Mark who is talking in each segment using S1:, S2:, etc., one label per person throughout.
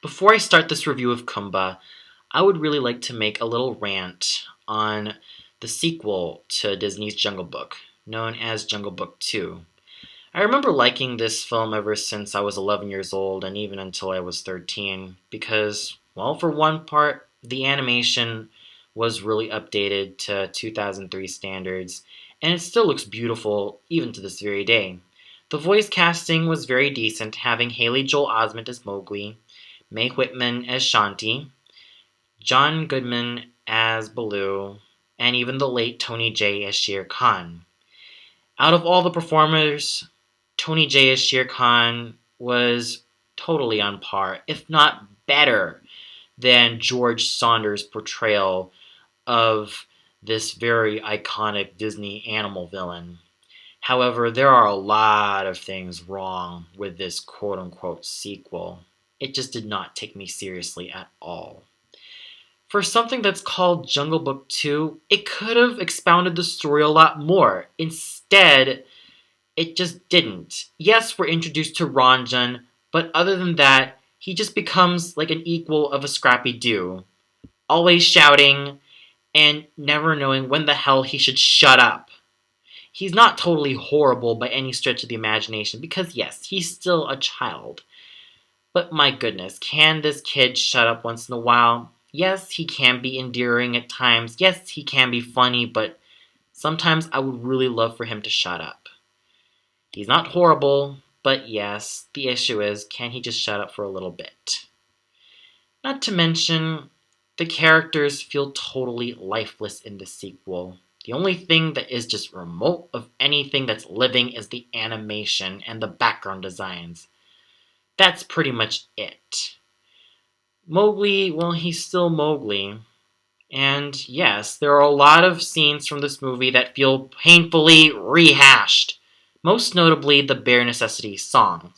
S1: Before I start this review of Kumba, I would really like to make a little rant on the sequel to Disney's Jungle Book, known as Jungle Book 2. I remember liking this film ever since I was 11 years old and even until I was 13 because, well, for one part, the animation was really updated to 2003 standards and it still looks beautiful even to this very day. The voice casting was very decent, having Haley Joel Osment as Mowgli, Mae Whitman as Shanti, John Goodman as Baloo, and even the late Tony Jay as Shere Khan. Out of all the performers, Tony Jay as Shere Khan was totally on par, if not better, than George Saunders' portrayal of this very iconic Disney animal villain. However, there are a lot of things wrong with this quote-unquote sequel. It just did not take me seriously at all. For something that's called Jungle Book 2, it could have expounded the story a lot more. Instead, it just didn't. Yes, we're introduced to Ranjan, but other than that, he just becomes like an equal of a Scrappy Doo. Always shouting, and never knowing when the hell he should shut up. He's not totally horrible by any stretch of the imagination, because yes, he's still a child. But my goodness, can this kid shut up once in a while? Yes, he can be endearing at times. Yes, he can be funny, but sometimes I would really love for him to shut up. He's not horrible, but yes, the issue is, can he just shut up for a little bit? Not to mention, the characters feel totally lifeless in the sequel. The only thing that is just remote of anything that's living is the animation and the background designs. That's pretty much it. Mowgli, well, he's still Mowgli. And yes, there are a lot of scenes from this movie that feel painfully rehashed. Most notably, the Bare Necessities song.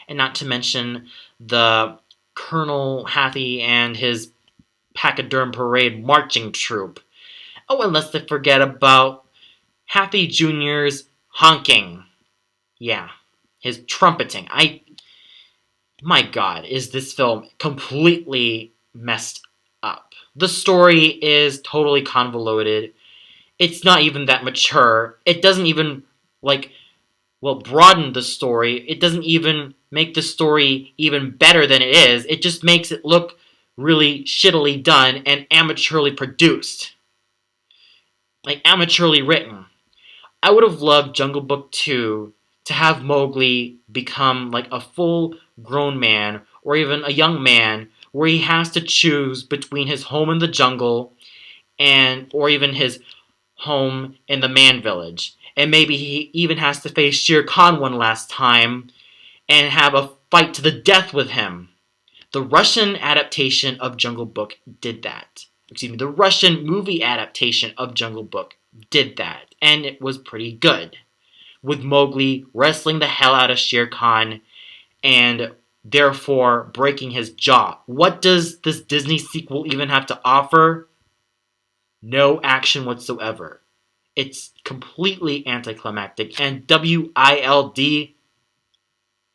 S1: And not to mention the Colonel Hattie and his Pachyderm Parade marching troupe. Oh, and let's not forget about Hattie Jr.'s honking. Yeah, his trumpeting. My God, is this film completely messed up. The story is totally convoluted. It's not even that mature. It doesn't even, broaden the story. It doesn't even make the story even better than it is. It just makes it look really shittily done and amateurly produced. Like, amateurly written. I would have loved Jungle Book 2 to have Mowgli become like a full grown man or even a young man where he has to choose between his home in the jungle or even his home in the man village. And maybe he even has to face Shere Khan one last time and have a fight to the death with him. The Russian adaptation of Jungle Book did that. The Russian movie adaptation of Jungle Book did that. And it was pretty good. With Mowgli wrestling the hell out of Shere Khan and therefore breaking his jaw. What does this Disney sequel even have to offer? No action whatsoever. It's completely anticlimactic and WILD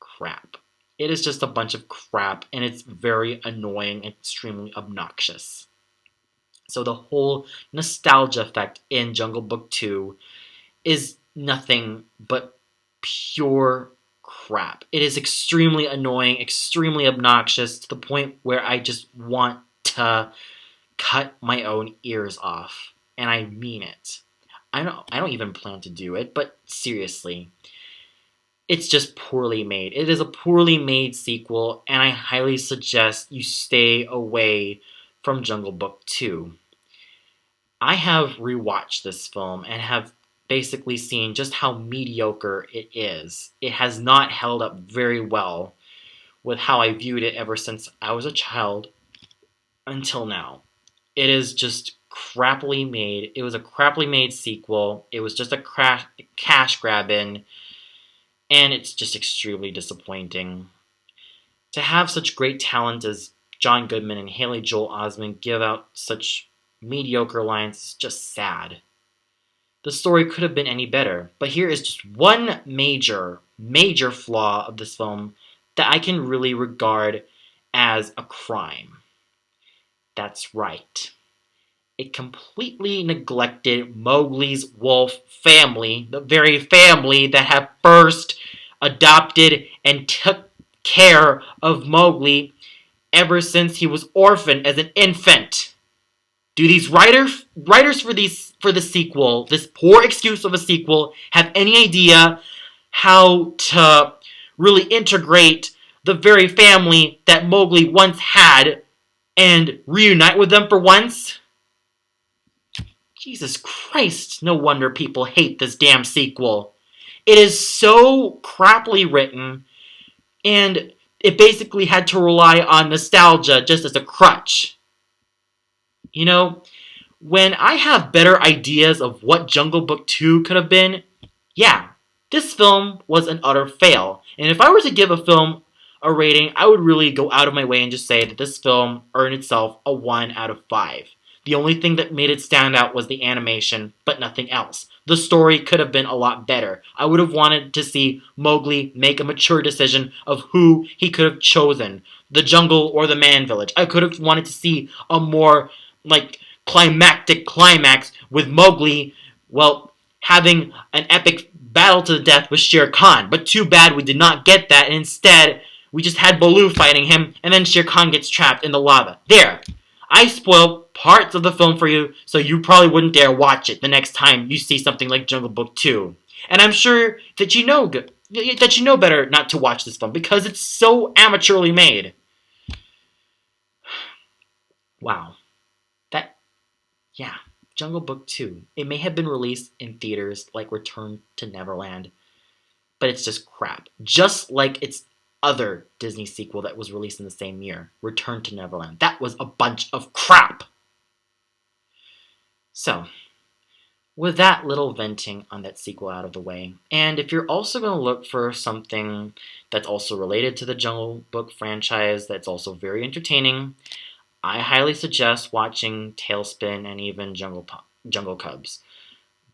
S1: crap. It is just a bunch of crap and it's very annoying and extremely obnoxious. So the whole nostalgia effect in Jungle Book 2 is nothing but pure crap. It is extremely annoying, extremely obnoxious, to the point where I just want to cut my own ears off. And I mean it. I don't even plan to do it, but seriously. It's just poorly made. It is a poorly made sequel, and I highly suggest you stay away from Jungle Book 2. I have rewatched this film and have basically seen just how mediocre it is. It has not held up very well with how I viewed it ever since I was a child until now. It is just crappily made. It was a crappily made sequel. It was just a cash grab in, and it's just extremely disappointing. To have such great talent as John Goodman and Haley Joel Osment give out such mediocre lines is just sad. The story could have been any better, but here is just one major flaw of this film that I can really regard as a crime. That's right. It completely neglected Mowgli's wolf family, the very family that had first adopted and took care of Mowgli ever since he was orphaned as an infant. Do these writers for the sequel, this poor excuse of a sequel, have any idea how to really integrate the very family that Mowgli once had and reunite with them for once? Jesus Christ, no wonder people hate this damn sequel. It is so crappily written, and it basically had to rely on nostalgia just as a crutch. You know, when I have better ideas of what Jungle Book 2 could have been, yeah, this film was an utter fail. And if I were to give a film a rating, I would really go out of my way and just say that this film earned itself a 1 out of 5. The only thing that made it stand out was the animation, but nothing else. The story could have been a lot better. I would have wanted to see Mowgli make a mature decision of who he could have chosen, the jungle or the man village. I could have wanted to see a more, climactic climax with Mowgli, well, having an epic battle to the death with Shere Khan. But too bad we did not get that, and instead, we just had Baloo fighting him, and then Shere Khan gets trapped in the lava. There! I spoiled parts of the film for you, so you probably wouldn't dare watch it the next time you see something like Jungle Book 2. And I'm sure that you know better not to watch this film, because it's so amateurly made. Wow. Yeah, Jungle Book 2. It may have been released in theaters like Return to Neverland, but it's just crap. Just like its other Disney sequel that was released in the same year, Return to Neverland. That was a bunch of crap! So, with that little venting on that sequel out of the way, and if you're also going to look for something that's also related to the Jungle Book franchise that's also very entertaining, I highly suggest watching Tailspin and even Jungle Cubs.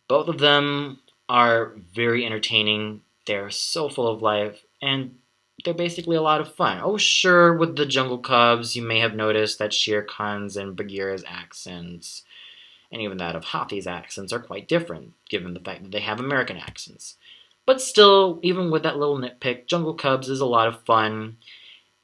S1: Both of them are very entertaining. They're so full of life, and they're basically a lot of fun. Oh, sure, with the Jungle Cubs, you may have noticed that Shere Khan's and Bagheera's accents, and even that of Hathi's accents, are quite different, given the fact that they have American accents. But still, even with that little nitpick, Jungle Cubs is a lot of fun.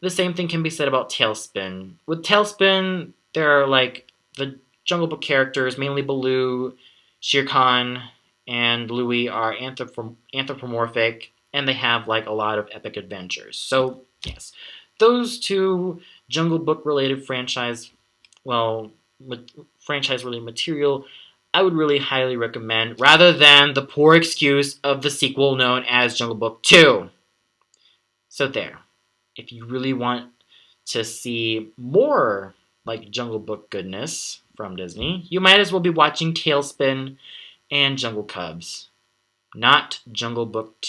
S1: The same thing can be said about Tailspin. With Tailspin, there are the Jungle Book characters, mainly Baloo, Shere Khan, and Louie are anthropomorphic, and they have a lot of epic adventures. So, yes, those two Jungle Book related franchise-related material, I would really highly recommend, rather than the poor excuse of the sequel known as Jungle Book 2. So there. If you really want to see more Jungle Book goodness from Disney, you might as well be watching Tailspin and Jungle Cubs, not Jungle Book